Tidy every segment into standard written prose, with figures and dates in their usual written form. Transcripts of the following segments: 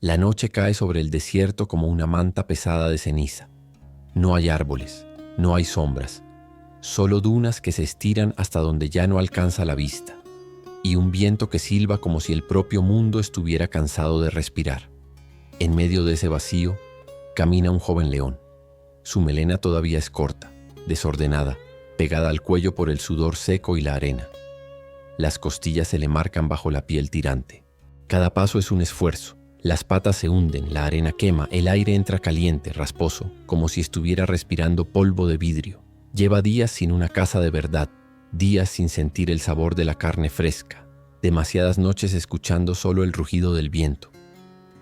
La noche cae sobre el desierto como una manta pesada de ceniza. No hay árboles, no hay sombras, solo dunas que se estiran hasta donde ya no alcanza la vista, y un viento que silba como si el propio mundo estuviera cansado de respirar. En medio de ese vacío, camina un joven león. Su melena todavía es corta, desordenada, pegada al cuello por el sudor seco y la arena. Las costillas se le marcan bajo la piel tirante. Cada paso es un esfuerzo. Las patas se hunden, la arena quema, el aire entra caliente, rasposo, como si estuviera respirando polvo de vidrio. Lleva días sin una casa de verdad, días sin sentir el sabor de la carne fresca, demasiadas noches escuchando solo el rugido del viento.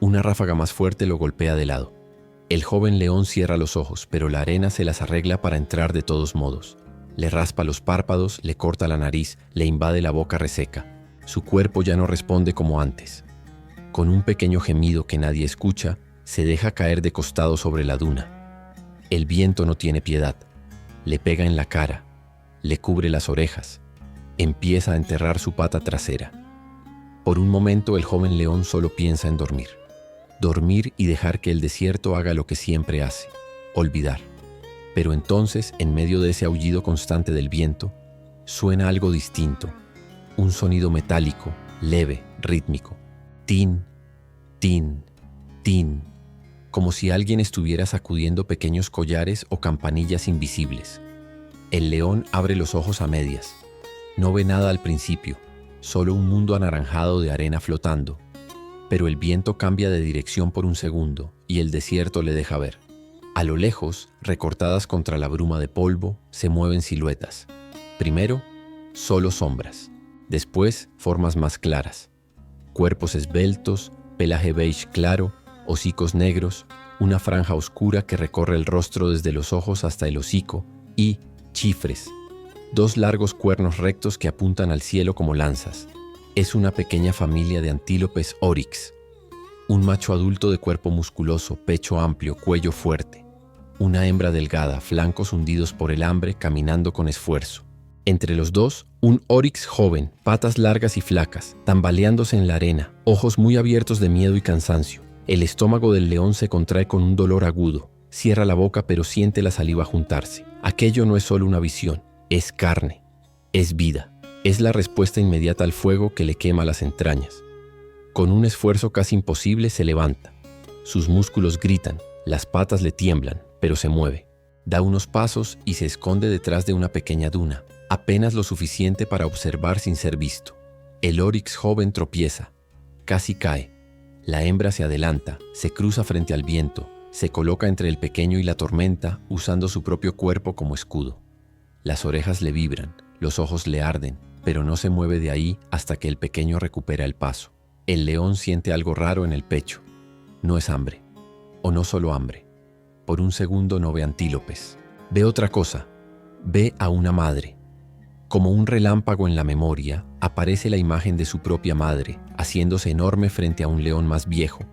Una ráfaga más fuerte lo golpea de lado. El joven león cierra los ojos, pero la arena se las arregla para entrar de todos modos. Le raspa los párpados, le corta la nariz, le invade la boca reseca. Su cuerpo ya no responde como antes. Con un pequeño gemido que nadie escucha, se deja caer de costado sobre la duna. El viento no tiene piedad. Le pega en la cara, le cubre las orejas. Empieza a enterrar su pata trasera. Por un momento el joven león solo piensa en dormir. Dormir y dejar que el desierto haga lo que siempre hace, olvidar. Pero entonces, en medio de ese aullido constante del viento, suena algo distinto. Un sonido metálico, leve, rítmico. Tin, tin, tin, como si alguien estuviera sacudiendo pequeños collares o campanillas invisibles. El león abre los ojos a medias. No ve nada al principio, solo un mundo anaranjado de arena flotando. Pero el viento cambia de dirección por un segundo y el desierto le deja ver. A lo lejos, recortadas contra la bruma de polvo, se mueven siluetas. Primero, solo sombras. Después, formas más claras. Cuerpos esbeltos, pelaje beige claro, hocicos negros, una franja oscura que recorre el rostro desde los ojos hasta el hocico y chifres. Dos largos cuernos rectos que apuntan al cielo como lanzas. Es una pequeña familia de antílopes oryx. Un macho adulto de cuerpo musculoso, pecho amplio, cuello fuerte. Una hembra delgada, flancos hundidos por el hambre, caminando con esfuerzo. Entre los dos, un oryx joven, patas largas y flacas, tambaleándose en la arena, ojos muy abiertos de miedo y cansancio. El estómago del león se contrae con un dolor agudo. Cierra la boca pero siente la saliva juntarse. Aquello no es solo una visión, es carne, es vida. Es la respuesta inmediata al fuego que le quema las entrañas. Con un esfuerzo casi imposible se levanta. Sus músculos gritan, las patas le tiemblan, pero se mueve. Da unos pasos y se esconde detrás de una pequeña duna, apenas lo suficiente para observar sin ser visto. El oryx joven tropieza, casi cae. La hembra se adelanta, se cruza frente al viento, se coloca entre el pequeño y la tormenta, usando su propio cuerpo como escudo. Las orejas le vibran, los ojos le arden, pero no se mueve de ahí hasta que el pequeño recupera el paso. El león siente algo raro en el pecho. No es hambre, o no solo hambre. Por un segundo no ve antílopes. Ve otra cosa, ve a una madre. Como un relámpago en la memoria, aparece la imagen de su propia madre, haciéndose enorme frente a un león más viejo,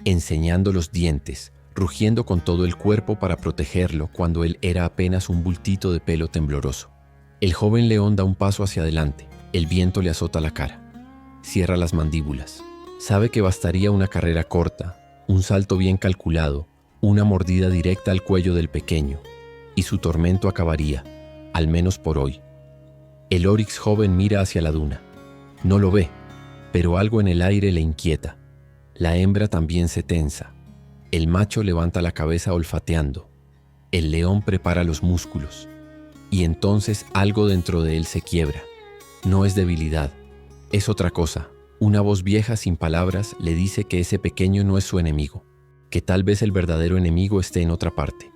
enseñando los dientes, rugiendo con todo el cuerpo para protegerlo cuando él era apenas un bultito de pelo tembloroso. El joven león da un paso hacia adelante, el viento le azota la cara. Cierra las mandíbulas. Sabe que bastaría una carrera corta, un salto bien calculado, una mordida directa al cuello del pequeño, y su tormento acabaría, al menos por hoy. El oryx joven mira hacia la duna. No lo ve, pero algo en el aire le inquieta. La hembra también se tensa. El macho levanta la cabeza olfateando. El león prepara los músculos. Y entonces algo dentro de él se quiebra. No es debilidad, es otra cosa. Una voz vieja sin palabras le dice que ese pequeño no es su enemigo, que tal vez el verdadero enemigo esté en otra parte.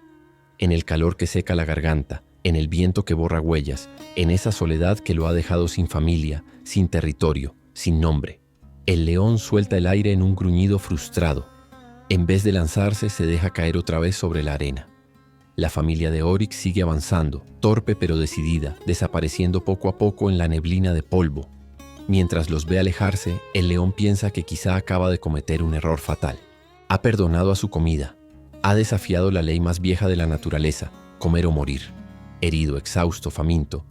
En el calor que seca la garganta, en el viento que borra huellas, en esa soledad que lo ha dejado sin familia, sin territorio, sin nombre. El león suelta el aire en un gruñido frustrado. En vez de lanzarse, se deja caer otra vez sobre la arena. La familia de oryx sigue avanzando, torpe pero decidida, desapareciendo poco a poco en la neblina de polvo. Mientras los ve alejarse, el león piensa que quizá acaba de cometer un error fatal. Ha perdonado a su comida. Ha desafiado la ley más vieja de la naturaleza, comer o morir. Herido, exhausto, faminto,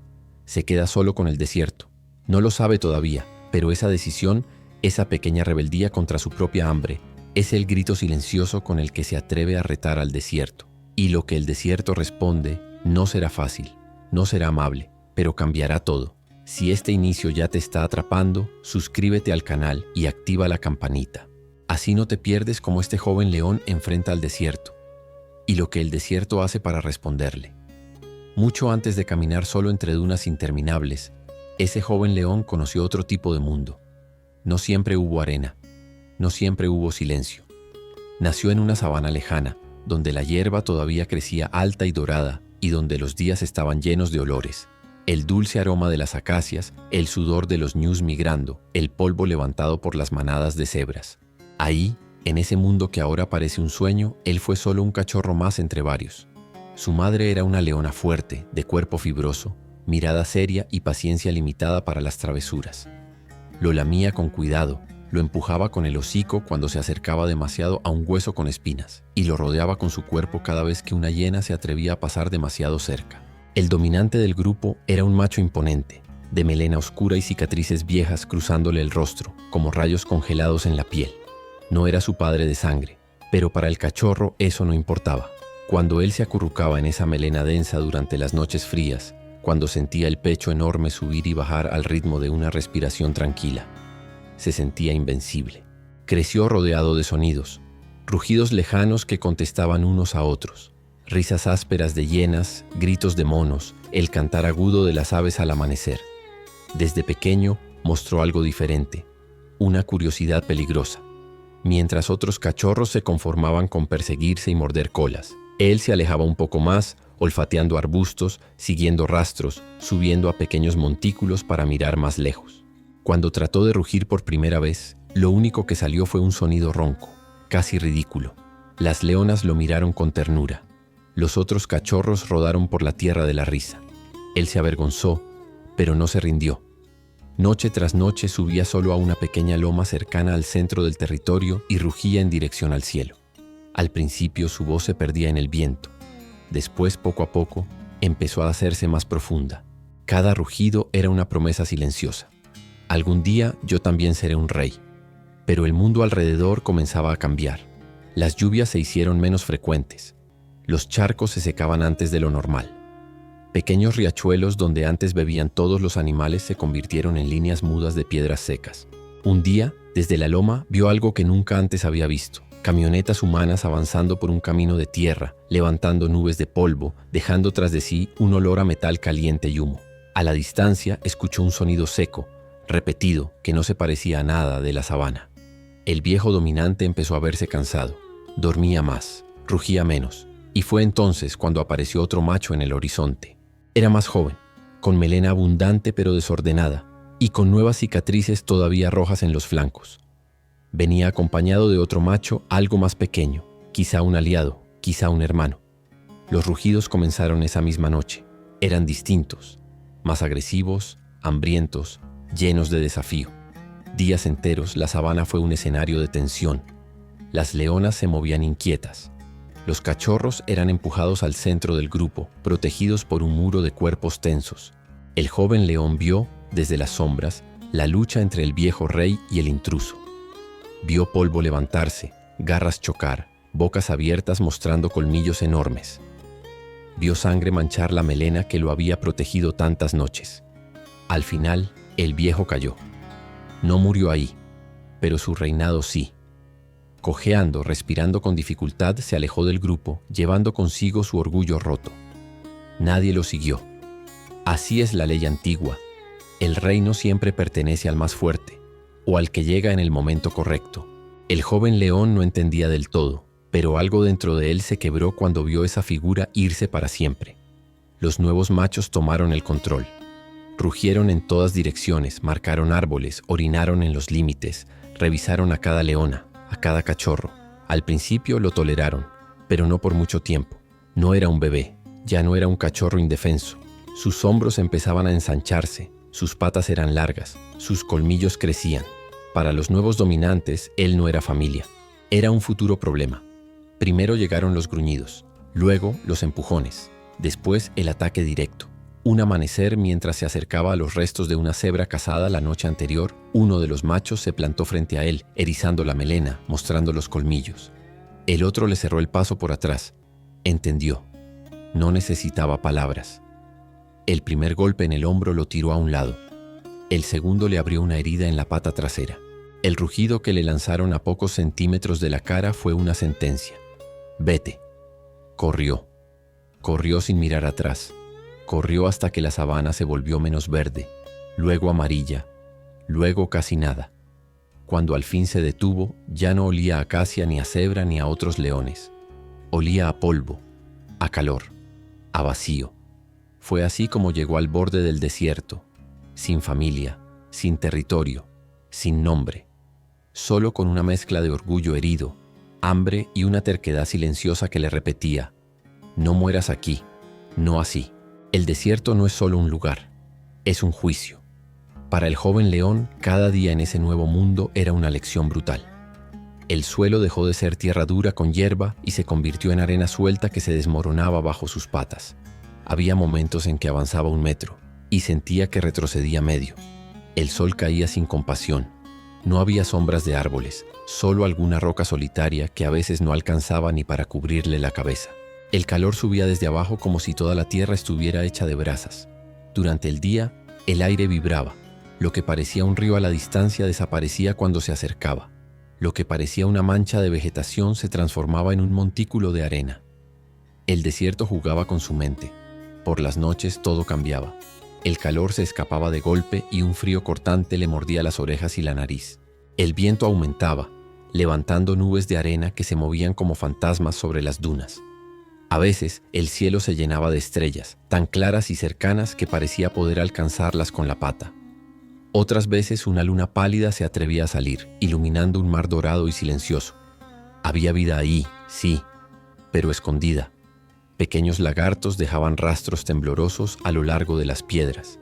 se queda solo con el desierto. No lo sabe todavía, pero esa decisión, esa pequeña rebeldía contra su propia hambre, Es el grito silencioso con el que se atreve a retar al desierto. Y lo que el desierto responde no será fácil, no será amable, pero cambiará todo. Si este inicio ya te está atrapando, suscríbete al canal y activa la campanita. Así no te pierdes cómo este joven león enfrenta al desierto y lo que el desierto hace para responderle. Mucho antes de caminar solo entre dunas interminables, ese joven león conoció otro tipo de mundo. No siempre hubo arena, no siempre hubo silencio. Nació en una sabana lejana, donde la hierba todavía crecía alta y dorada y donde los días estaban llenos de olores. El dulce aroma de las acacias, el sudor de los ñus migrando, el polvo levantado por las manadas de cebras. Ahí, en ese mundo que ahora parece un sueño, él fue solo un cachorro más entre varios. Su madre era una leona fuerte, de cuerpo fibroso, mirada seria y paciencia limitada para las travesuras. Lo lamía con cuidado, lo empujaba con el hocico cuando se acercaba demasiado a un hueso con espinas, y lo rodeaba con su cuerpo cada vez que una hiena se atrevía a pasar demasiado cerca. El dominante del grupo era un macho imponente, de melena oscura y cicatrices viejas cruzándole el rostro, como rayos congelados en la piel. No era su padre de sangre, pero para el cachorro eso no importaba. Cuando él se acurrucaba en esa melena densa durante las noches frías, cuando sentía el pecho enorme subir y bajar al ritmo de una respiración tranquila, se sentía invencible. Creció rodeado de sonidos, rugidos lejanos que contestaban unos a otros, risas ásperas de hienas, gritos de monos, el cantar agudo de las aves al amanecer. Desde pequeño mostró algo diferente, una curiosidad peligrosa. Mientras otros cachorros se conformaban con perseguirse y morder colas, él se alejaba un poco más, olfateando arbustos, siguiendo rastros, subiendo a pequeños montículos para mirar más lejos. Cuando trató de rugir por primera vez, lo único que salió fue un sonido ronco, casi ridículo. Las leonas lo miraron con ternura. Los otros cachorros rodaron por la tierra de la risa. Él se avergonzó, pero no se rindió. Noche tras noche subía solo a una pequeña loma cercana al centro del territorio y rugía en dirección al cielo. Al principio su voz se perdía en el viento. Después, poco a poco, empezó a hacerse más profunda. Cada rugido era una promesa silenciosa. Algún día yo también seré un rey. Pero el mundo alrededor comenzaba a cambiar. Las lluvias se hicieron menos frecuentes. Los charcos se secaban antes de lo normal. Pequeños riachuelos donde antes bebían todos los animales se convirtieron en líneas mudas de piedras secas. Un día, desde la loma, vio algo que nunca antes había visto. Camionetas humanas avanzando por un camino de tierra, levantando nubes de polvo, dejando tras de sí un olor a metal caliente y humo. A la distancia escuchó un sonido seco, repetido, que no se parecía a nada de la sabana. El viejo dominante empezó a verse cansado. Dormía más, rugía menos. Y fue entonces cuando apareció otro macho en el horizonte. Era más joven, con melena abundante pero desordenada, y con nuevas cicatrices todavía rojas en los flancos. Venía acompañado de otro macho algo más pequeño, quizá un aliado, quizá un hermano. Los rugidos comenzaron esa misma noche. Eran distintos, más agresivos, hambrientos, llenos de desafío. Días enteros la sabana fue un escenario de tensión. Las leonas se movían inquietas. Los cachorros eran empujados al centro del grupo, protegidos por un muro de cuerpos tensos. El joven león vio, desde las sombras, la lucha entre el viejo rey y el intruso. Vio polvo levantarse, garras chocar, bocas abiertas mostrando colmillos enormes. Vio sangre manchar la melena que lo había protegido tantas noches. Al final, el viejo cayó. No murió ahí, pero su reinado sí. Cojeando, respirando con dificultad, se alejó del grupo, llevando consigo su orgullo roto. Nadie lo siguió. Así es la ley antigua. El reino siempre pertenece al más fuerte, o al que llega en el momento correcto. El joven león no entendía del todo, pero algo dentro de él se quebró cuando vio esa figura irse para siempre. Los nuevos machos tomaron el control. Rugieron en todas direcciones, marcaron árboles, orinaron en los límites, revisaron a cada leona, a cada cachorro. Al principio lo toleraron, pero no por mucho tiempo. No era un bebé, ya no era un cachorro indefenso. Sus hombros empezaban a ensancharse, sus patas eran largas, sus colmillos crecían. Para los nuevos dominantes, él no era familia. Era un futuro problema. Primero llegaron los gruñidos, luego los empujones, después el ataque directo. Un amanecer, mientras se acercaba a los restos de una cebra cazada la noche anterior, uno de los machos se plantó frente a él, erizando la melena, mostrando los colmillos. El otro le cerró el paso por atrás. Entendió. No necesitaba palabras. El primer golpe en el hombro lo tiró a un lado. El segundo le abrió una herida en la pata trasera. El rugido que le lanzaron a pocos centímetros de la cara fue una sentencia. Vete. Corrió. Corrió sin mirar atrás. Corrió hasta que la sabana se volvió menos verde, luego amarilla, luego casi nada. Cuando al fin se detuvo, ya no olía a acacia ni a cebra ni a otros leones. Olía a polvo, a calor, a vacío. Fue así como llegó al borde del desierto, sin familia, sin territorio, sin nombre, solo con una mezcla de orgullo herido, hambre y una terquedad silenciosa que le repetía: no mueras aquí, no así. El desierto no es solo un lugar, es un juicio. Para el joven león, cada día en ese nuevo mundo era una lección brutal. El suelo dejó de ser tierra dura con hierba y se convirtió en arena suelta que se desmoronaba bajo sus patas. Había momentos en que avanzaba 1 metro y sentía que retrocedía medio. El sol caía sin compasión. No había sombras de árboles, solo alguna roca solitaria que a veces no alcanzaba ni para cubrirle la cabeza. El calor subía desde abajo como si toda la tierra estuviera hecha de brasas. Durante el día, el aire vibraba. Lo que parecía un río a la distancia desaparecía cuando se acercaba. Lo que parecía una mancha de vegetación se transformaba en un montículo de arena. El desierto jugaba con su mente. Por las noches todo cambiaba. El calor se escapaba de golpe y un frío cortante le mordía las orejas y la nariz. El viento aumentaba, levantando nubes de arena que se movían como fantasmas sobre las dunas. A veces el cielo se llenaba de estrellas, tan claras y cercanas que parecía poder alcanzarlas con la pata. Otras veces una luna pálida se atrevía a salir, iluminando un mar dorado y silencioso. Había vida ahí, sí, pero escondida. Pequeños lagartos dejaban rastros temblorosos a lo largo de las piedras.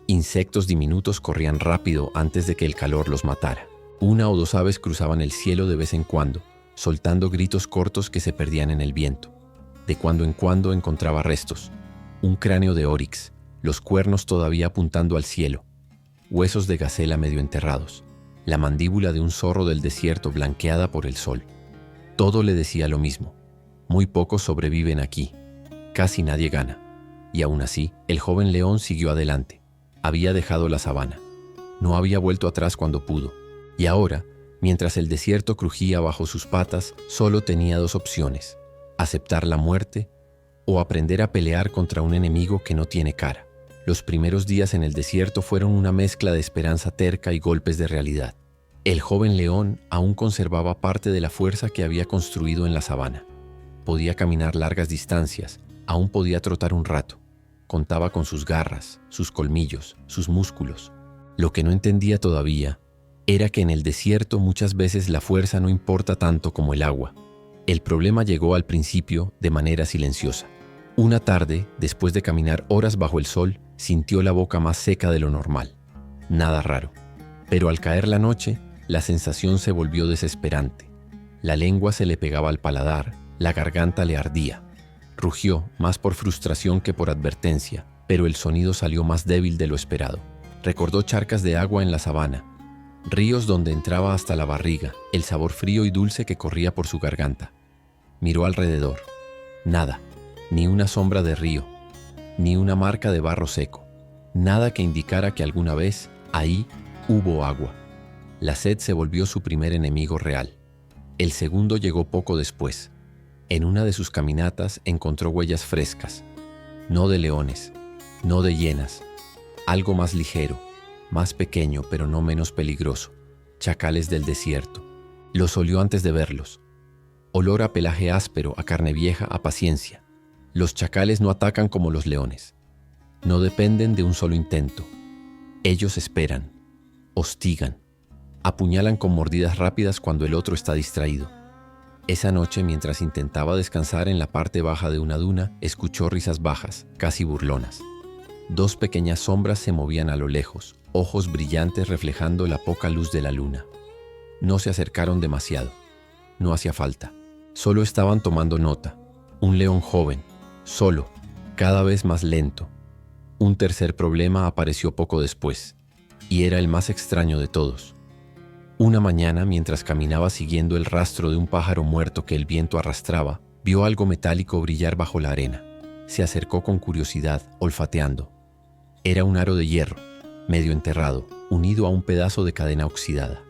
Insectos diminutos corrían rápido antes de que el calor los matara. 1 o 2 aves cruzaban el cielo de vez en cuando, soltando gritos cortos que se perdían en el viento. De cuando en cuando encontraba restos, un cráneo de oryx, los cuernos todavía apuntando al cielo, huesos de gacela medio enterrados, la mandíbula de un zorro del desierto blanqueada por el sol. Todo le decía lo mismo: muy pocos sobreviven aquí, casi nadie gana. Y aún así, el joven león siguió adelante. Había dejado la sabana. No había vuelto atrás cuando pudo. Y ahora, mientras el desierto crujía bajo sus patas, solo tenía 2 opciones: aceptar la muerte o aprender a pelear contra un enemigo que no tiene cara. Los primeros días en el desierto fueron una mezcla de esperanza terca y golpes de realidad. El joven león aún conservaba parte de la fuerza que había construido en la sabana. Podía caminar largas distancias, aún podía trotar un rato. Contaba con sus garras, sus colmillos, sus músculos. Lo que no entendía todavía era que en el desierto muchas veces la fuerza no importa tanto como el agua. El problema llegó al principio de manera silenciosa. Una tarde, después de caminar horas bajo el sol, sintió la boca más seca de lo normal. Nada raro. Pero al caer la noche, la sensación se volvió desesperante. La lengua se le pegaba al paladar, la garganta le ardía. Rugió, más por frustración que por advertencia, pero el sonido salió más débil de lo esperado. Recordó charcas de agua en la sabana, ríos donde entraba hasta la barriga, el sabor frío y dulce que corría por su garganta. Miró alrededor. Nada, ni una sombra de río, ni una marca de barro seco. Nada que indicara que alguna vez, ahí, hubo agua. La sed se volvió su primer enemigo real. El segundo llegó poco después. En una de sus caminatas encontró huellas frescas, no de leones, no de hienas, algo más ligero, más pequeño pero no menos peligroso: chacales del desierto. Los olió antes de verlos. Olor a pelaje áspero, a carne vieja, a paciencia. Los chacales no atacan como los leones. No dependen de un solo intento. Ellos esperan, hostigan, apuñalan con mordidas rápidas cuando el otro está distraído. Esa noche, mientras intentaba descansar en la parte baja de una duna, escuchó risas bajas, casi burlonas. 2 pequeñas sombras se movían a lo lejos, ojos brillantes reflejando la poca luz de la luna. No se acercaron demasiado. No hacía falta. Solo estaban tomando nota. Un león joven, solo, cada vez más lento. Un tercer problema apareció poco después, y era el más extraño de todos. Una mañana, mientras caminaba siguiendo el rastro de un pájaro muerto que el viento arrastraba, vio algo metálico brillar bajo la arena. Se acercó con curiosidad, olfateando. Era un aro de hierro, medio enterrado, unido a un pedazo de cadena oxidada.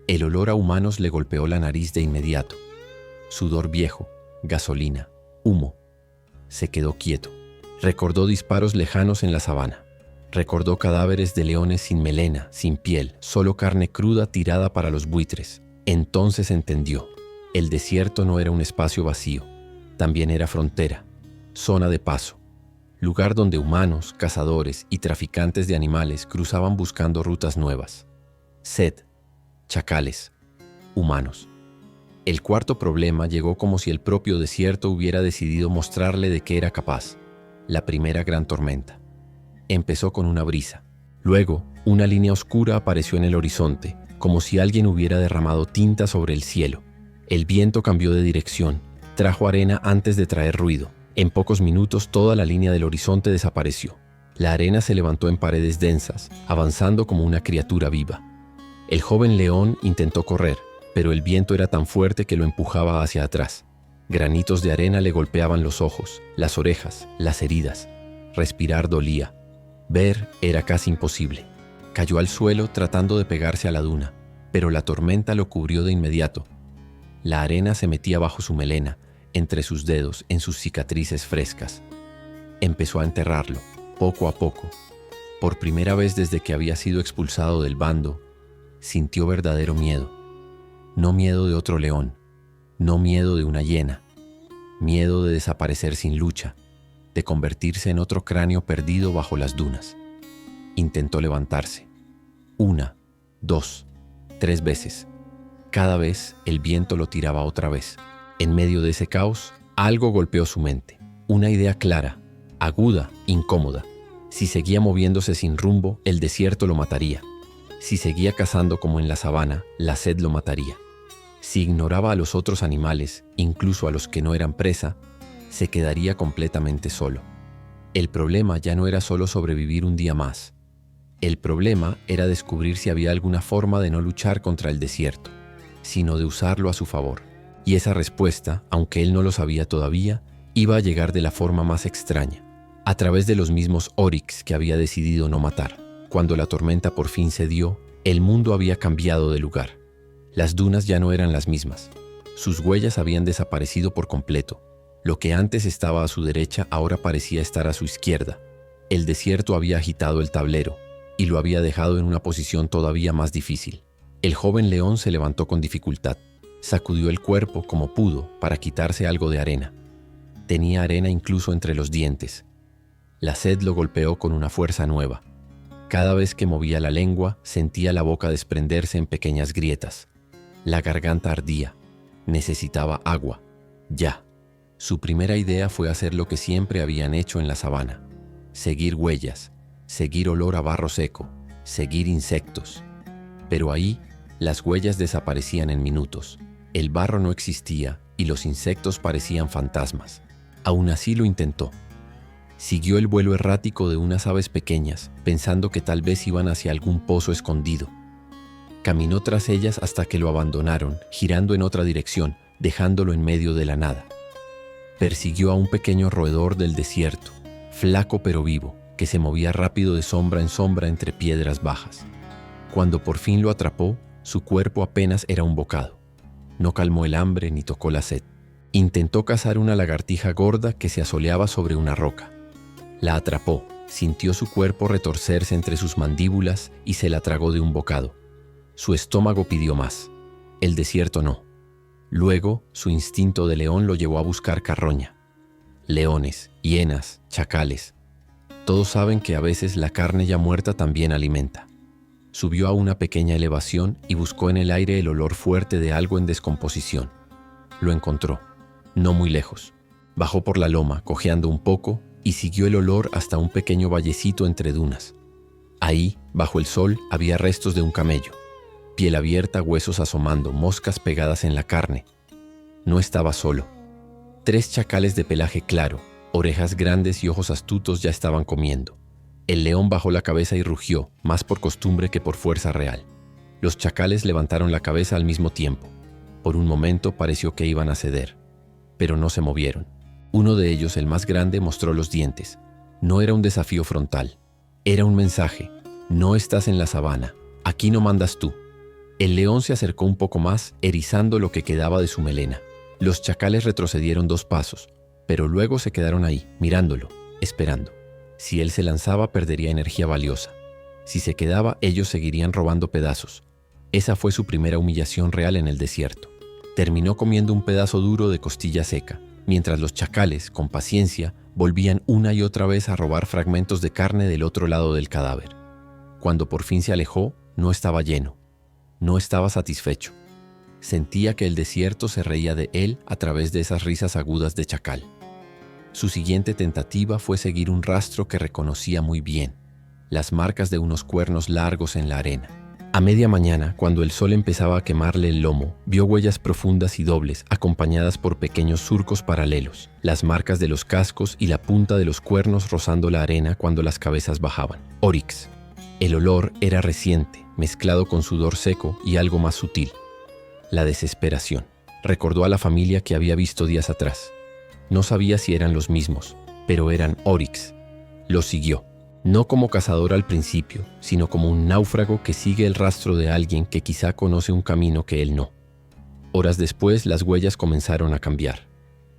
El olor a humanos le golpeó la nariz de inmediato. Sudor viejo, gasolina, humo. Se quedó quieto. Recordó disparos lejanos en la sabana. Recordó cadáveres de leones sin melena, sin piel, solo carne cruda tirada para los buitres. Entonces entendió. El desierto no era un espacio vacío. También era frontera, zona de paso. Lugar donde humanos, cazadores y traficantes de animales cruzaban buscando rutas nuevas. Sed, chacales, humanos. El cuarto problema llegó como si el propio desierto hubiera decidido mostrarle de qué era capaz. La primera gran tormenta. Empezó con una brisa. Luego, una línea oscura apareció en el horizonte, como si alguien hubiera derramado tinta sobre el cielo. El viento cambió de dirección, trajo arena antes de traer ruido. En pocos minutos toda la línea del horizonte desapareció. La arena se levantó en paredes densas, avanzando como una criatura viva. El joven león intentó correr, pero el viento era tan fuerte que lo empujaba hacia atrás. Granitos de arena le golpeaban los ojos, las orejas, las heridas. Respirar dolía. Ver era casi imposible. Cayó al suelo tratando de pegarse a la duna, pero la tormenta lo cubrió de inmediato. La arena se metía bajo su melena, entre sus dedos, en sus cicatrices frescas. Empezó a enterrarlo, poco a poco. Por primera vez desde que había sido expulsado del bando, sintió verdadero miedo. No miedo de otro león, no miedo de una hiena, miedo de desaparecer sin lucha, de convertirse en otro cráneo perdido bajo las dunas. Intentó levantarse. 1, 2, 3 veces. Cada vez el viento lo tiraba otra vez. En medio de ese caos, algo golpeó su mente. Una idea clara, aguda, incómoda. Si seguía moviéndose sin rumbo, el desierto lo mataría. Si seguía cazando como en la sabana, la sed lo mataría. Si ignoraba a los otros animales, incluso a los que no eran presa, se quedaría completamente solo. El problema ya no era solo sobrevivir un día más. El problema era descubrir si había alguna forma de no luchar contra el desierto, sino de usarlo a su favor. Y esa respuesta, aunque él no lo sabía todavía, iba a llegar de la forma más extraña, a través de los mismos oryx que había decidido no matar. Cuando la tormenta por fin cedió, el mundo había cambiado de lugar. Las dunas ya no eran las mismas. Sus huellas habían desaparecido por completo. Lo que antes estaba a su derecha ahora parecía estar a su izquierda. El desierto había agitado el tablero y lo había dejado en una posición todavía más difícil. El joven león se levantó con dificultad. Sacudió el cuerpo como pudo para quitarse algo de arena. Tenía arena incluso entre los dientes. La sed lo golpeó con una fuerza nueva. Cada vez que movía la lengua, sentía la boca desprenderse en pequeñas grietas. La garganta ardía. Necesitaba agua. Ya. Su primera idea fue hacer lo que siempre habían hecho en la sabana. Seguir huellas, seguir olor a barro seco, seguir insectos. Pero ahí, las huellas desaparecían en minutos. El barro no existía y los insectos parecían fantasmas. Aún así lo intentó. Siguió el vuelo errático de unas aves pequeñas, pensando que tal vez iban hacia algún pozo escondido. Caminó tras ellas hasta que lo abandonaron, girando en otra dirección, dejándolo en medio de la nada. Persiguió a un pequeño roedor del desierto, flaco pero vivo, que se movía rápido de sombra en sombra entre piedras bajas. Cuando por fin lo atrapó, su cuerpo apenas era un bocado. No calmó el hambre ni tocó la sed. Intentó cazar una lagartija gorda que se asoleaba sobre una roca. La atrapó, sintió su cuerpo retorcerse entre sus mandíbulas y se la tragó de un bocado. Su estómago pidió más. El desierto no. Luego, su instinto de león lo llevó a buscar carroña. Leones, hienas, chacales. Todos saben que a veces la carne ya muerta también alimenta. Subió a una pequeña elevación y buscó en el aire el olor fuerte de algo en descomposición. Lo encontró, no muy lejos. Bajó por la loma, cojeando un poco, y siguió el olor hasta un pequeño vallecito entre dunas. Ahí, bajo el sol, había restos de un camello. Piel abierta, huesos asomando, moscas pegadas en la carne. No estaba solo. 3 chacales de pelaje claro, orejas grandes y ojos astutos ya estaban comiendo. El león bajó la cabeza y rugió, más por costumbre que por fuerza real. Los chacales levantaron la cabeza al mismo tiempo. Por un momento pareció que iban a ceder, pero no se movieron. Uno de ellos, el más grande, mostró los dientes. No era un desafío frontal, era un mensaje. No estás en la sabana, aquí no mandas tú. El león se acercó un poco más, erizando lo que quedaba de su melena. Los chacales retrocedieron 2 pasos, pero luego se quedaron ahí, mirándolo, esperando. Si él se lanzaba, perdería energía valiosa. Si se quedaba, ellos seguirían robando pedazos. Esa fue su primera humillación real en el desierto. Terminó comiendo un pedazo duro de costilla seca, mientras los chacales, con paciencia, volvían una y otra vez a robar fragmentos de carne del otro lado del cadáver. Cuando por fin se alejó, no estaba lleno. No estaba satisfecho. Sentía que el desierto se reía de él a través de esas risas agudas de chacal. Su siguiente tentativa fue seguir un rastro que reconocía muy bien, las marcas de unos cuernos largos en la arena. A media mañana, cuando el sol empezaba a quemarle el lomo, vio huellas profundas y dobles, acompañadas por pequeños surcos paralelos, las marcas de los cascos y la punta de los cuernos rozando la arena cuando las cabezas bajaban. Oryx. El olor era reciente, mezclado con sudor seco y algo más sutil. La desesperación. Recordó a la familia que había visto días atrás. No sabía si eran los mismos, pero eran Oryx. Lo siguió. No como cazador al principio, sino como un náufrago que sigue el rastro de alguien que quizá conoce un camino que él no. Horas después, las huellas comenzaron a cambiar.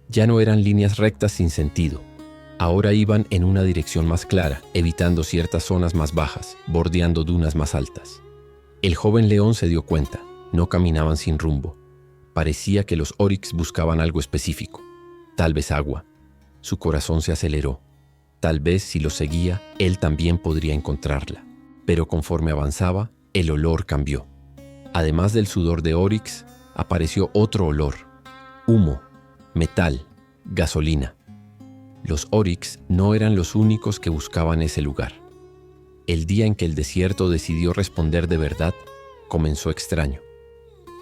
Ya no eran líneas rectas sin sentido. Ahora iban en una dirección más clara, evitando ciertas zonas más bajas, bordeando dunas más altas. El joven león se dio cuenta, no caminaban sin rumbo. Parecía que los Oryx buscaban algo específico, tal vez agua. Su corazón se aceleró. Tal vez si lo seguía, él también podría encontrarla. Pero conforme avanzaba, el olor cambió. Además del sudor de Oryx, apareció otro olor: humo, metal, gasolina. Los Oryx no eran los únicos que buscaban ese lugar. El día en que el desierto decidió responder de verdad, comenzó extraño.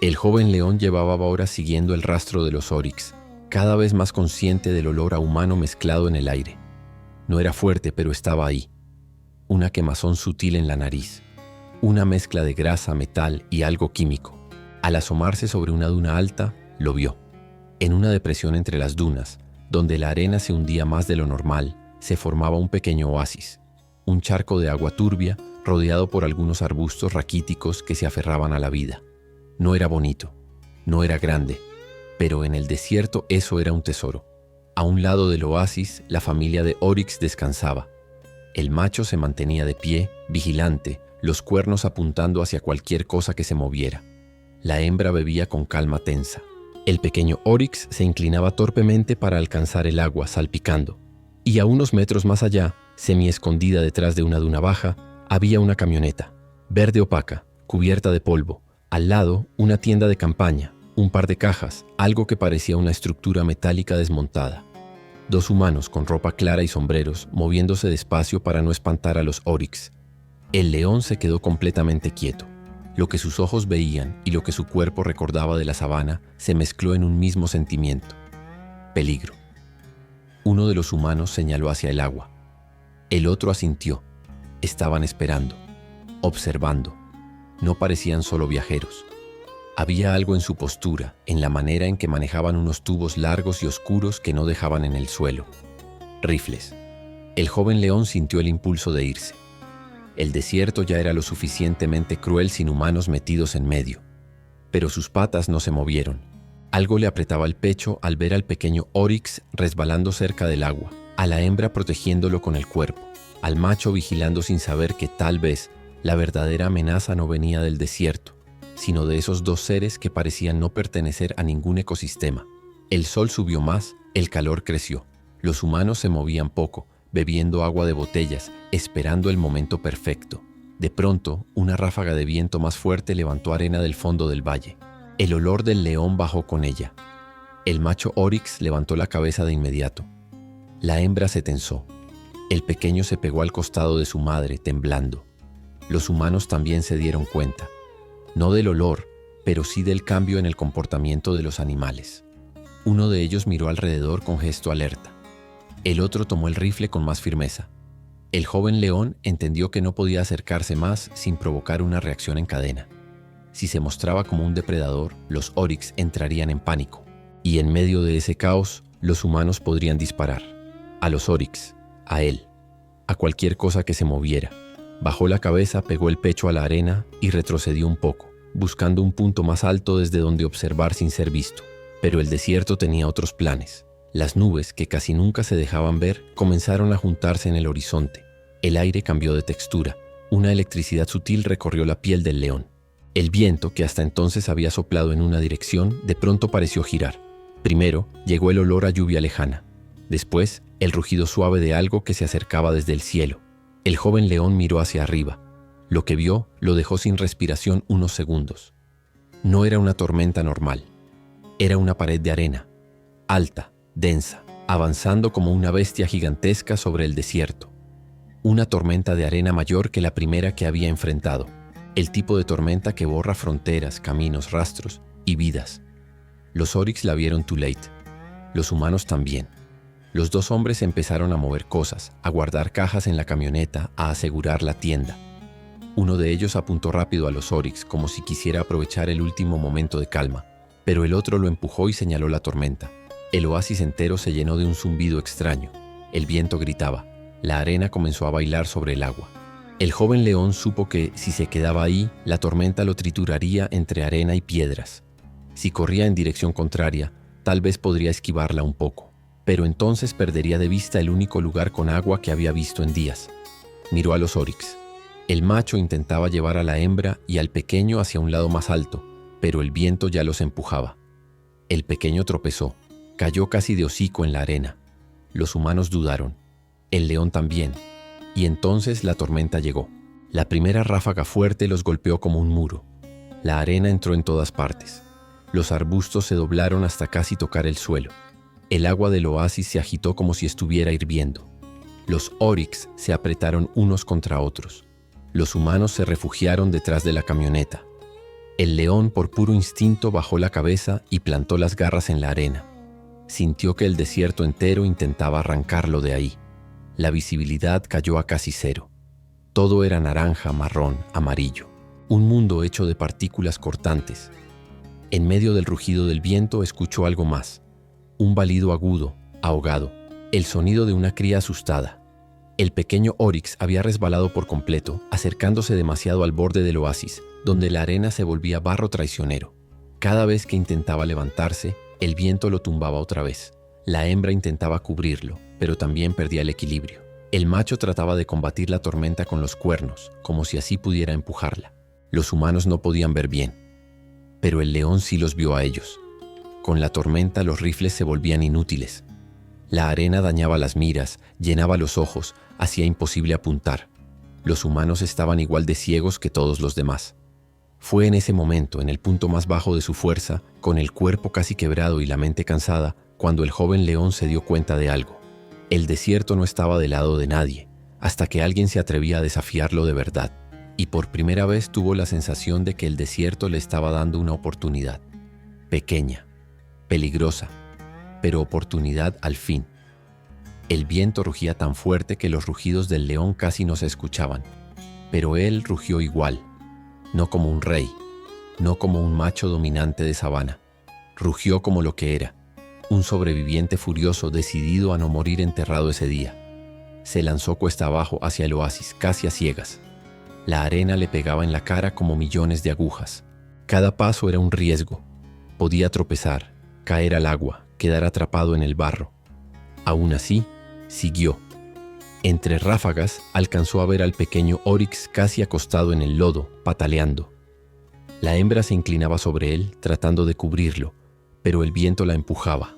El joven león llevaba horas siguiendo el rastro de los Oryx, cada vez más consciente del olor a humano mezclado en el aire. No era fuerte, pero estaba ahí. Una quemazón sutil en la nariz. Una mezcla de grasa, metal y algo químico. Al asomarse sobre una duna alta, lo vio. En una depresión entre las dunas, donde la arena se hundía más de lo normal, se formaba un pequeño oasis. Un charco de agua turbia, rodeado por algunos arbustos raquíticos que se aferraban a la vida. No era bonito, no era grande, pero en el desierto eso era un tesoro. A un lado del oasis, la familia de Oryx descansaba. El macho se mantenía de pie, vigilante, los cuernos apuntando hacia cualquier cosa que se moviera. La hembra bebía con calma tensa. El pequeño Oryx se inclinaba torpemente para alcanzar el agua, salpicando. Y a unos metros más allá, semi-escondida detrás de una duna baja, había una camioneta, verde opaca, cubierta de polvo. Al lado, una tienda de campaña, un par de cajas, algo que parecía una estructura metálica desmontada. 2 humanos con ropa clara y sombreros, moviéndose despacio para no espantar a los Oryx. El león se quedó completamente quieto. Lo que sus ojos veían y lo que su cuerpo recordaba de la sabana se mezcló en un mismo sentimiento: peligro. Uno de los humanos señaló hacia el agua. El otro asintió. Estaban esperando, observando. No parecían solo viajeros. Había algo en su postura, en la manera en que manejaban unos tubos largos y oscuros que no dejaban en el suelo. Rifles. El joven león sintió el impulso de irse. El desierto ya era lo suficientemente cruel sin humanos metidos en medio. Pero sus patas no se movieron. Algo le apretaba el pecho al ver al pequeño Oryx resbalando cerca del agua, a la hembra protegiéndolo con el cuerpo, al macho vigilando sin saber que tal vez la verdadera amenaza no venía del desierto, sino de esos 2 seres que parecían no pertenecer a ningún ecosistema. El sol subió más, el calor creció. Los humanos se movían poco, bebiendo agua de botellas, esperando el momento perfecto. De pronto, una ráfaga de viento más fuerte levantó arena del fondo del valle. El olor del león bajó con ella. El macho Oryx levantó la cabeza de inmediato. La hembra se tensó. El pequeño se pegó al costado de su madre, temblando. Los humanos también se dieron cuenta. No del olor, pero sí del cambio en el comportamiento de los animales. Uno de ellos miró alrededor con gesto alerta. El otro tomó el rifle con más firmeza. El joven león entendió que no podía acercarse más sin provocar una reacción en cadena. Si se mostraba como un depredador, los oryx entrarían en pánico, y en medio de ese caos, los humanos podrían disparar. A los oryx, a él, a cualquier cosa que se moviera. Bajó la cabeza, pegó el pecho a la arena y retrocedió un poco, buscando un punto más alto desde donde observar sin ser visto. Pero el desierto tenía otros planes. Las nubes, que casi nunca se dejaban ver, comenzaron a juntarse en el horizonte. El aire cambió de textura. Una electricidad sutil recorrió la piel del león. El viento, que hasta entonces había soplado en una dirección, de pronto pareció girar. Primero, llegó el olor a lluvia lejana. Después, el rugido suave de algo que se acercaba desde el cielo. El joven león miró hacia arriba. Lo que vio lo dejó sin respiración unos segundos. No era una tormenta normal. Era una pared de arena, alta, densa, avanzando como una bestia gigantesca sobre el desierto. Una tormenta de arena mayor que la primera que había enfrentado. El tipo de tormenta que borra fronteras, caminos, rastros y vidas. Los oryx la vieron too late. Los humanos también. Los dos hombres empezaron a mover cosas, a guardar cajas en la camioneta, a asegurar la tienda. Uno de ellos apuntó rápido a los oryx como si quisiera aprovechar el último momento de calma, pero el otro lo empujó y señaló la tormenta. El oasis entero se llenó de un zumbido extraño. El viento gritaba. La arena comenzó a bailar sobre el agua. El joven león supo que, si se quedaba ahí, la tormenta lo trituraría entre arena y piedras. Si corría en dirección contraria, tal vez podría esquivarla un poco, pero entonces perdería de vista el único lugar con agua que había visto en días. Miró a los oryx. El macho intentaba llevar a la hembra y al pequeño hacia un lado más alto, pero el viento ya los empujaba. El pequeño tropezó, cayó casi de hocico en la arena. Los humanos dudaron. El león también. Y entonces la tormenta llegó. La primera ráfaga fuerte los golpeó como un muro. La arena entró en todas partes. Los arbustos se doblaron hasta casi tocar el suelo. El agua del oasis se agitó como si estuviera hirviendo. Los oryx se apretaron unos contra otros. Los humanos se refugiaron detrás de la camioneta. El león, por puro instinto, bajó la cabeza y plantó las garras en la arena. Sintió que el desierto entero intentaba arrancarlo de ahí. La visibilidad cayó a casi cero. Todo era naranja, marrón, amarillo. Un mundo hecho de partículas cortantes. En medio del rugido del viento escuchó algo más. Un balido agudo, ahogado. El sonido de una cría asustada. El pequeño oryx había resbalado por completo, acercándose demasiado al borde del oasis, donde la arena se volvía barro traicionero. Cada vez que intentaba levantarse, el viento lo tumbaba otra vez. La hembra intentaba cubrirlo, pero también perdía el equilibrio. El macho trataba de combatir la tormenta con los cuernos, como si así pudiera empujarla. Los humanos no podían ver bien, pero el león sí los vio a ellos. Con la tormenta los rifles se volvían inútiles. La arena dañaba las miras, llenaba los ojos, hacía imposible apuntar. Los humanos estaban igual de ciegos que todos los demás. Fue en ese momento, en el punto más bajo de su fuerza, con el cuerpo casi quebrado y la mente cansada, cuando el joven león se dio cuenta de algo. El desierto no estaba del lado de nadie, hasta que alguien se atrevía a desafiarlo de verdad, y por primera vez tuvo la sensación de que el desierto le estaba dando una oportunidad. Pequeña, peligrosa, pero oportunidad al fin. El viento rugía tan fuerte que los rugidos del león casi no se escuchaban, pero él rugió igual, no como un rey, no como un macho dominante de sabana. Rugió como lo que era, un sobreviviente furioso decidido a no morir enterrado ese día. Se lanzó cuesta abajo hacia el oasis, casi a ciegas. La arena le pegaba en la cara como millones de agujas. Cada paso era un riesgo. Podía tropezar, caer al agua, quedar atrapado en el barro. Aún así, siguió. Entre ráfagas, alcanzó a ver al pequeño oryx casi acostado en el lodo, pataleando. La hembra se inclinaba sobre él, tratando de cubrirlo, pero el viento la empujaba.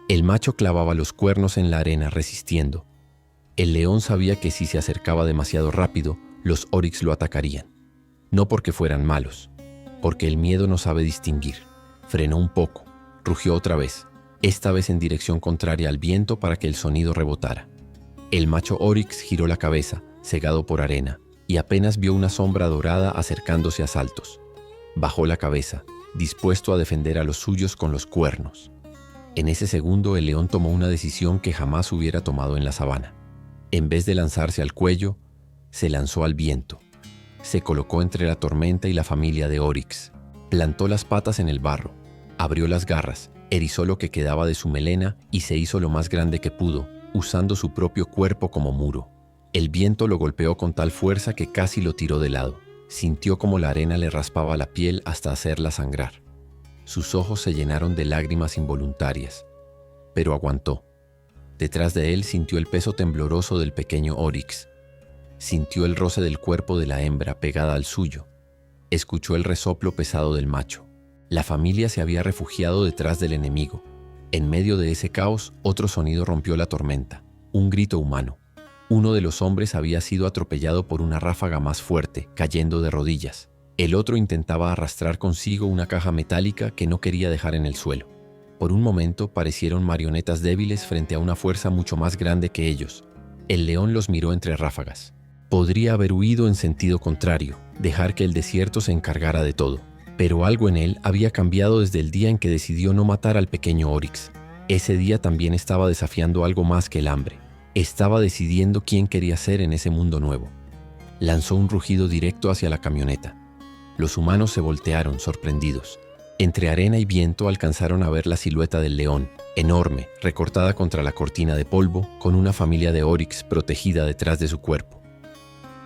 El macho clavaba los cuernos en la arena, resistiendo. El león sabía que si se acercaba demasiado rápido, los oryx lo atacarían. No porque fueran malos, porque el miedo no sabe distinguir. Frenó un poco, rugió otra vez, esta vez en dirección contraria al viento para que el sonido rebotara. El macho oryx giró la cabeza, cegado por arena, y apenas vio una sombra dorada acercándose a saltos. Bajó la cabeza, dispuesto a defender a los suyos con los cuernos. En ese segundo el león tomó una decisión que jamás hubiera tomado en la sabana. En vez de lanzarse al cuello, se lanzó al viento. Se colocó entre la tormenta y la familia de Oryx. Plantó las patas en el barro, abrió las garras, erizó lo que quedaba de su melena y se hizo lo más grande que pudo, usando su propio cuerpo como muro. El viento lo golpeó con tal fuerza que casi lo tiró de lado. Sintió como la arena le raspaba la piel hasta hacerla sangrar. Sus ojos se llenaron de lágrimas involuntarias, pero aguantó. Detrás de él sintió el peso tembloroso del pequeño Oryx. Sintió el roce del cuerpo de la hembra pegada al suyo. Escuchó el resoplo pesado del macho. La familia se había refugiado detrás del enemigo. En medio de ese caos, otro sonido rompió la tormenta. Un grito humano. Uno de los hombres había sido atropellado por una ráfaga más fuerte, cayendo de rodillas. El otro intentaba arrastrar consigo una caja metálica que no quería dejar en el suelo. Por un momento parecieron marionetas débiles frente a una fuerza mucho más grande que ellos. El león los miró entre ráfagas. Podría haber huido en sentido contrario, dejar que el desierto se encargara de todo. Pero algo en él había cambiado desde el día en que decidió no matar al pequeño Oryx. Ese día también estaba desafiando algo más que el hambre. Estaba decidiendo quién quería ser en ese mundo nuevo. Lanzó un rugido directo hacia la camioneta. Los humanos se voltearon, sorprendidos. Entre arena y viento alcanzaron a ver la silueta del león, enorme, recortada contra la cortina de polvo, con una familia de Oryx protegida detrás de su cuerpo.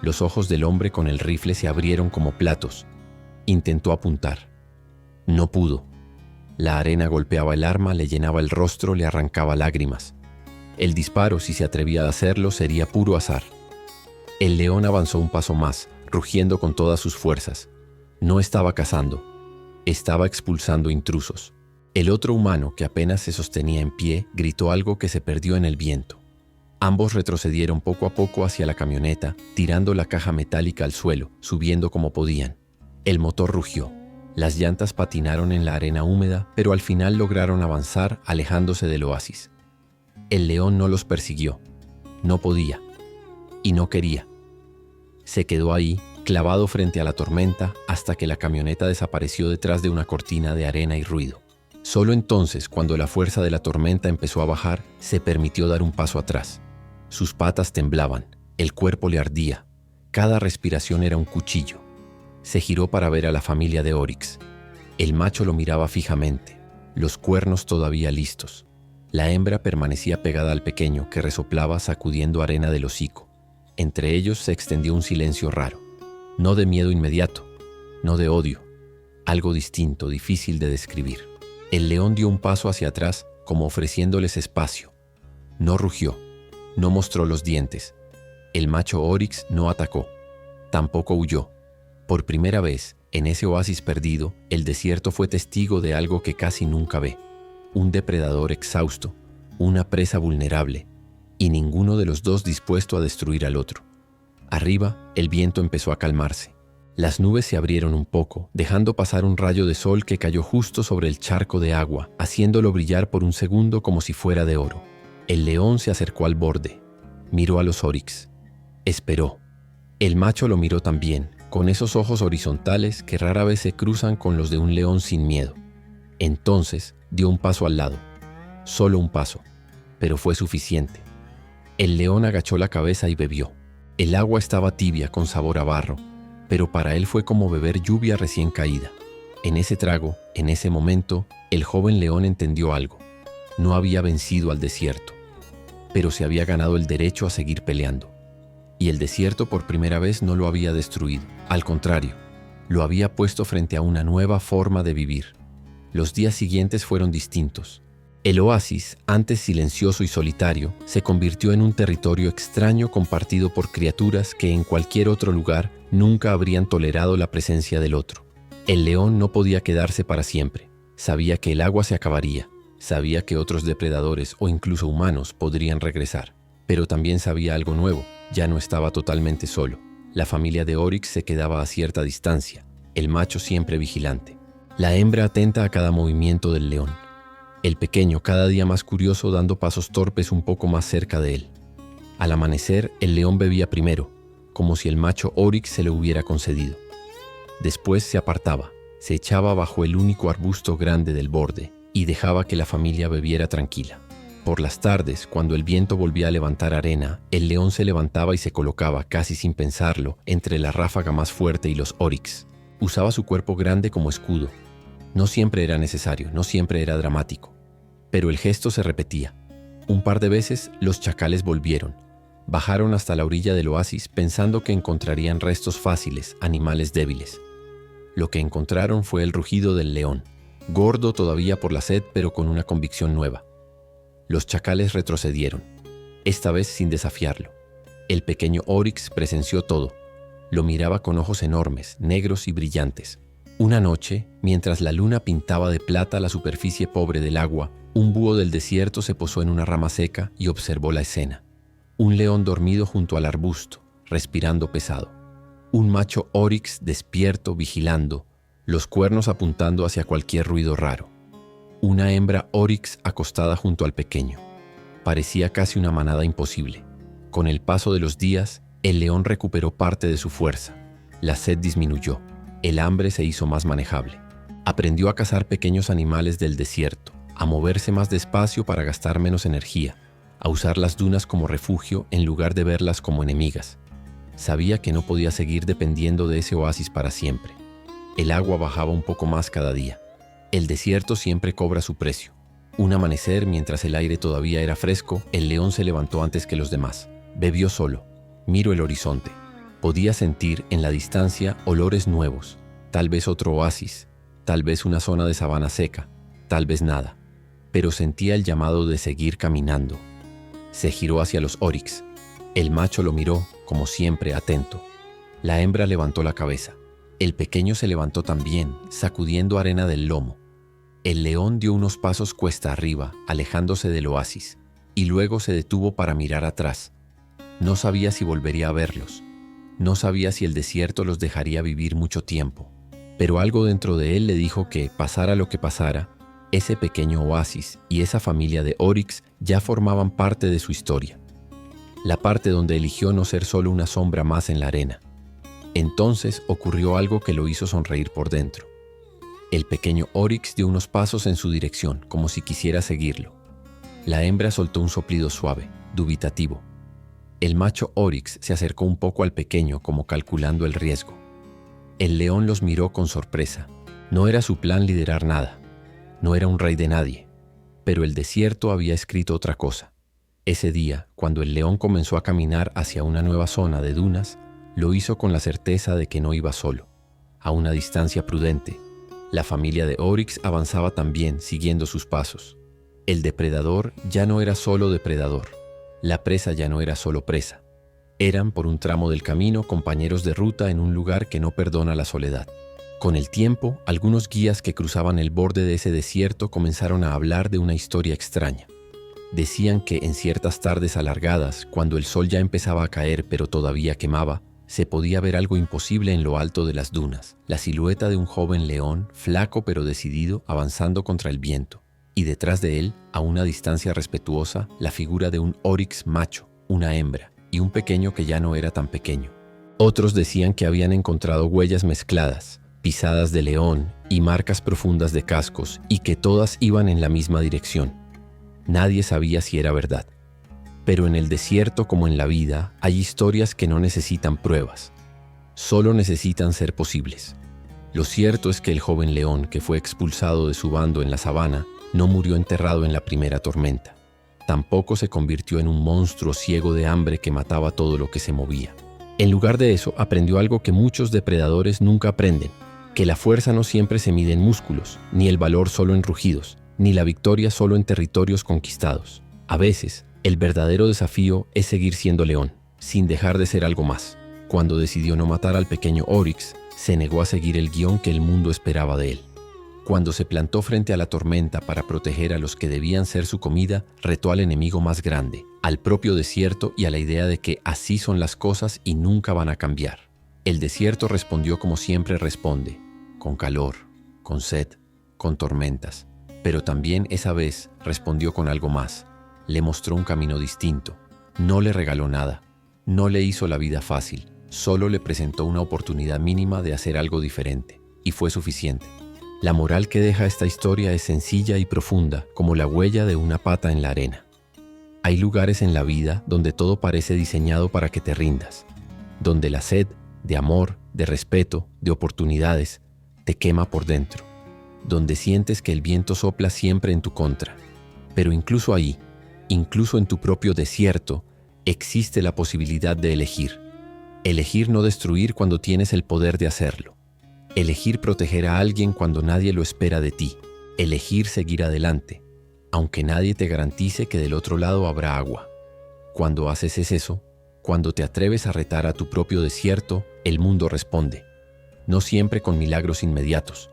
Los ojos del hombre con el rifle se abrieron como platos. Intentó apuntar. No pudo. La arena golpeaba el arma, le llenaba el rostro, le arrancaba lágrimas. El disparo, si se atrevía a hacerlo, sería puro azar. El león avanzó un paso más, rugiendo con todas sus fuerzas. No estaba cazando. Estaba expulsando intrusos. El otro humano, que apenas se sostenía en pie, gritó algo que se perdió en el viento. Ambos retrocedieron poco a poco hacia la camioneta, tirando la caja metálica al suelo, subiendo como podían. El motor rugió. Las llantas patinaron en la arena húmeda, pero al final lograron avanzar, alejándose del oasis. El león no los persiguió. No podía. Y no quería. Se quedó ahí, clavado frente a la tormenta, hasta que la camioneta desapareció detrás de una cortina de arena y ruido. Solo entonces, cuando la fuerza de la tormenta empezó a bajar, se permitió dar un paso atrás. Sus patas temblaban, el cuerpo le ardía. Cada respiración era un cuchillo. Se giró para ver a la familia de Oryx. El macho lo miraba fijamente, los cuernos todavía listos. La hembra permanecía pegada al pequeño, que resoplaba sacudiendo arena del hocico. Entre ellos se extendió un silencio raro. No de miedo inmediato, no de odio. Algo distinto, difícil de describir. El león dio un paso hacia atrás, como ofreciéndoles espacio. No rugió, no mostró los dientes. El macho Oryx no atacó. Tampoco huyó. Por primera vez, en ese oasis perdido, el desierto fue testigo de algo que casi nunca ve. Un depredador exhausto, una presa vulnerable, y ninguno de los dos dispuesto a destruir al otro. Arriba, el viento empezó a calmarse. Las nubes se abrieron un poco, dejando pasar un rayo de sol que cayó justo sobre el charco de agua, haciéndolo brillar por un segundo como si fuera de oro. El león se acercó al borde, miró a los Oryx. Esperó. El macho lo miró también, con esos ojos horizontales que rara vez se cruzan con los de un león sin miedo. Entonces dio un paso al lado, solo un paso, pero fue suficiente. El león agachó la cabeza y bebió. El agua estaba tibia con sabor a barro, pero para él fue como beber lluvia recién caída. En ese trago, en ese momento, el joven león entendió algo. No había vencido al desierto, pero se había ganado el derecho a seguir peleando. Y el desierto por primera vez no lo había destruido. Al contrario, lo había puesto frente a una nueva forma de vivir. Los días siguientes fueron distintos. El oasis, antes silencioso y solitario, se convirtió en un territorio extraño compartido por criaturas que en cualquier otro lugar nunca habrían tolerado la presencia del otro. El león no podía quedarse para siempre. Sabía que el agua se acabaría. Sabía que otros depredadores o incluso humanos podrían regresar. Pero también sabía algo nuevo. Ya no estaba totalmente solo. La familia de Oryx se quedaba a cierta distancia, el macho siempre vigilante. La hembra atenta a cada movimiento del león. El pequeño cada día más curioso dando pasos torpes un poco más cerca de él. Al amanecer, el león bebía primero, como si el macho Oryx se lo hubiera concedido. Después se apartaba, se echaba bajo el único arbusto grande del borde y dejaba que la familia bebiera tranquila. Por las tardes, cuando el viento volvía a levantar arena, el león se levantaba y se colocaba, casi sin pensarlo, entre la ráfaga más fuerte y los oryx. Usaba su cuerpo grande como escudo. No siempre era necesario, no siempre era dramático. Pero el gesto se repetía. Un par de veces los chacales volvieron. Bajaron hasta la orilla del oasis pensando que encontrarían restos fáciles, animales débiles. Lo que encontraron fue el rugido del león, gordo todavía por la sed pero con una convicción nueva. Los chacales retrocedieron, esta vez sin desafiarlo. El pequeño oryx presenció todo. Lo miraba con ojos enormes, negros y brillantes. Una noche, mientras la luna pintaba de plata la superficie pobre del agua, un búho del desierto se posó en una rama seca y observó la escena. Un león dormido junto al arbusto, respirando pesado. Un macho oryx despierto, vigilando, los cuernos apuntando hacia cualquier ruido raro. Una hembra oryx acostada junto al pequeño. Parecía casi una manada imposible. Con el paso de los días, el león recuperó parte de su fuerza. La sed disminuyó. El hambre se hizo más manejable. Aprendió a cazar pequeños animales del desierto, a moverse más despacio para gastar menos energía, a usar las dunas como refugio en lugar de verlas como enemigas. Sabía que no podía seguir dependiendo de ese oasis para siempre. El agua bajaba un poco más cada día. El desierto siempre cobra su precio. Un amanecer, mientras el aire todavía era fresco, el león se levantó antes que los demás. Bebió solo. Miró el horizonte. Podía sentir en la distancia olores nuevos, tal vez otro oasis, tal vez una zona de sabana seca, tal vez nada. Pero sentía el llamado de seguir caminando. Se giró hacia los oryx. El macho lo miró, como siempre, atento. La hembra levantó la cabeza. El pequeño se levantó también, sacudiendo arena del lomo. El león dio unos pasos cuesta arriba, alejándose del oasis, y luego se detuvo para mirar atrás. No sabía si volvería a verlos. No sabía si el desierto los dejaría vivir mucho tiempo. Pero algo dentro de él le dijo que, pasara lo que pasara, ese pequeño oasis y esa familia de oryx ya formaban parte de su historia. La parte donde eligió no ser solo una sombra más en la arena. Entonces ocurrió algo que lo hizo sonreír por dentro. El pequeño oryx dio unos pasos en su dirección, como si quisiera seguirlo. La hembra soltó un soplido suave, dubitativo. El macho oryx se acercó un poco al pequeño, como calculando el riesgo. El león los miró con sorpresa. No era su plan liderar nada. No era un rey de nadie. Pero el desierto había escrito otra cosa. Ese día, cuando el león comenzó a caminar hacia una nueva zona de dunas, lo hizo con la certeza de que no iba solo, a una distancia prudente. La familia de oryx avanzaba también, siguiendo sus pasos. El depredador ya no era solo depredador. La presa ya no era solo presa. Eran, por un tramo del camino, compañeros de ruta en un lugar que no perdona la soledad. Con el tiempo, algunos guías que cruzaban el borde de ese desierto comenzaron a hablar de una historia extraña. Decían que en ciertas tardes alargadas, cuando el sol ya empezaba a caer pero todavía quemaba, se podía ver algo imposible en lo alto de las dunas, la silueta de un joven león, flaco pero decidido, avanzando contra el viento, y detrás de él, a una distancia respetuosa, la figura de un oryx macho, una hembra, y un pequeño que ya no era tan pequeño. Otros decían que habían encontrado huellas mezcladas, pisadas de león y marcas profundas de cascos, y que todas iban en la misma dirección. Nadie sabía si era verdad. Pero en el desierto, como en la vida, hay historias que no necesitan pruebas. Solo necesitan ser posibles. Lo cierto es que el joven león que fue expulsado de su bando en la sabana no murió enterrado en la primera tormenta. Tampoco se convirtió en un monstruo ciego de hambre que mataba todo lo que se movía. En lugar de eso, aprendió algo que muchos depredadores nunca aprenden, que la fuerza no siempre se mide en músculos, ni el valor solo en rugidos, ni la victoria solo en territorios conquistados. A veces, el verdadero desafío es seguir siendo león, sin dejar de ser algo más. Cuando decidió no matar al pequeño oryx, se negó a seguir el guión que el mundo esperaba de él. Cuando se plantó frente a la tormenta para proteger a los que debían ser su comida, retó al enemigo más grande, al propio desierto y a la idea de que así son las cosas y nunca van a cambiar. El desierto respondió como siempre responde, con calor, con sed, con tormentas. Pero también esa vez respondió con algo más. Le mostró un camino distinto. No le regaló nada. No le hizo la vida fácil. Solo le presentó una oportunidad mínima de hacer algo diferente. Y fue suficiente. La moral que deja esta historia es sencilla y profunda, como la huella de una pata en la arena. Hay lugares en la vida donde todo parece diseñado para que te rindas, donde la sed de amor, de respeto, de oportunidades, te quema por dentro, donde sientes que el viento sopla siempre en tu contra. Pero incluso ahí, incluso en tu propio desierto, existe la posibilidad de elegir. Elegir no destruir cuando tienes el poder de hacerlo. Elegir proteger a alguien cuando nadie lo espera de ti. Elegir seguir adelante, aunque nadie te garantice que del otro lado habrá agua. Cuando haces eso, cuando te atreves a retar a tu propio desierto, el mundo responde. No siempre con milagros inmediatos.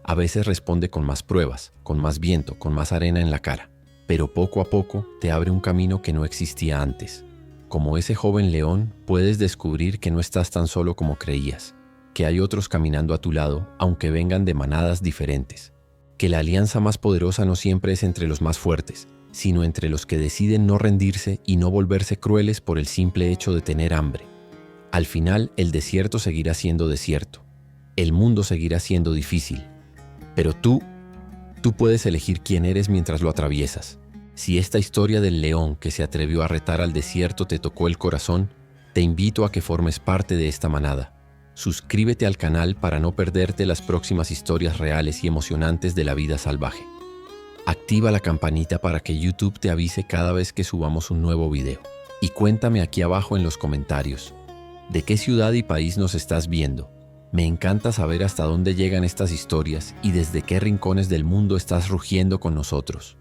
A veces responde con más pruebas, con más viento, con más arena en la cara. Pero poco a poco te abre un camino que no existía antes. Como ese joven león, puedes descubrir que no estás tan solo como creías, que hay otros caminando a tu lado, aunque vengan de manadas diferentes. Que la alianza más poderosa no siempre es entre los más fuertes, sino entre los que deciden no rendirse y no volverse crueles por el simple hecho de tener hambre. Al final, el desierto seguirá siendo desierto. El mundo seguirá siendo difícil. Pero tú puedes elegir quién eres mientras lo atraviesas. Si esta historia del león que se atrevió a retar al desierto te tocó el corazón, te invito a que formes parte de esta manada. Suscríbete al canal para no perderte las próximas historias reales y emocionantes de la vida salvaje. Activa la campanita para que YouTube te avise cada vez que subamos un nuevo video. Y cuéntame aquí abajo en los comentarios, ¿de qué ciudad y país nos estás viendo? Me encanta saber hasta dónde llegan estas historias y desde qué rincones del mundo estás rugiendo con nosotros.